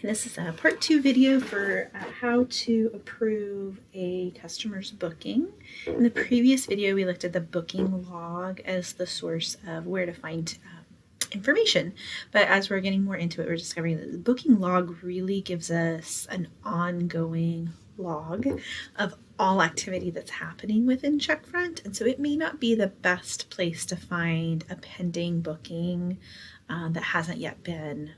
This is a part 2 video for how to approve a customer's booking. In the previous video, we looked at the booking log as the source of where to find information. But as we're getting more into it, we're discovering that the booking log really gives us an ongoing log of all activity that's happening within CheckFront. And so it may not be the best place to find a pending booking that hasn't yet been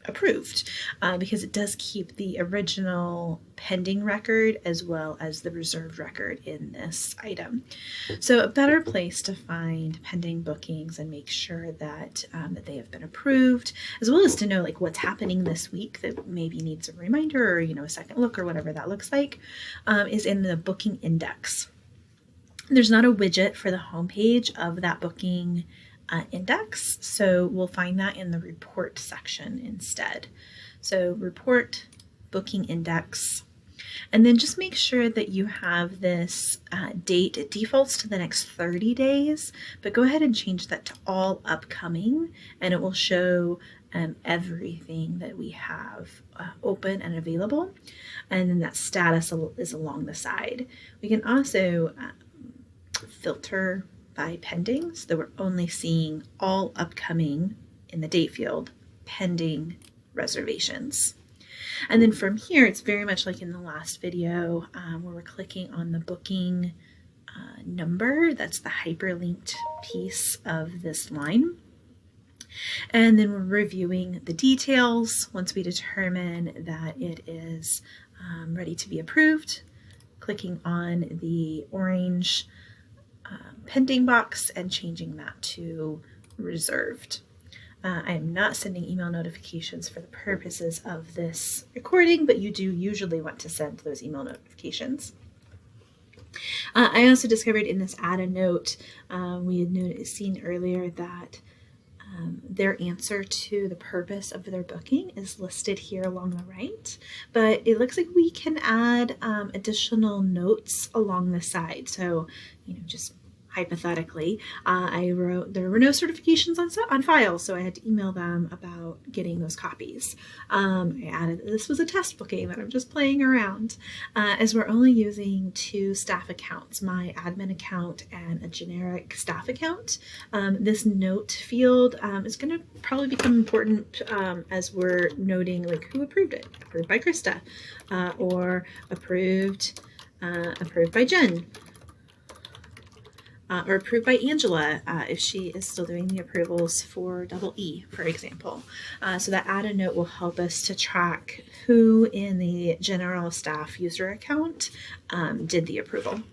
approved because it does keep the original pending record as well as the reserved record in this item. So a better place to find pending bookings and make sure that that they have been approved, as well as to know like what's happening this week that maybe needs a reminder or a second look or whatever that looks like, is in the booking index. There's not a widget for the homepage of that booking index, so we'll find that in the report section instead. So report, booking index, and then just make sure that you have this date. It defaults to the next 30 days, but go ahead and change that to all upcoming, and it will show everything that we have open and available, and then that status is along the side. We can also filter by pending, so that we're only seeing all upcoming in the date field pending reservations. And then from here, it's very much like in the last video where we're clicking on the booking number. That's the hyperlinked piece of this line. And then we're reviewing the details. Once we determine that it is ready to be approved, clicking on the orange pending box and changing that to reserved. I am not sending email notifications for the purposes of this recording, but you do usually want to send those email notifications. I also discovered in this add a note, we had seen earlier that their answer to the purpose of their booking is listed here along the right, but it looks like we can add additional notes along the side. So, just hypothetically, I wrote there were no certifications on file, so I had to email them about getting those copies. I added this was a test booking that I'm just playing around, as we're only using 2 staff accounts, my admin account and a generic staff account. This note field is going to probably become important as we're noting like who approved it, approved by Krista, or approved by Jen. Or approved by Angela if she is still doing the approvals for double E, for example. So that add a note will help us to track who in the general staff user account did the approval.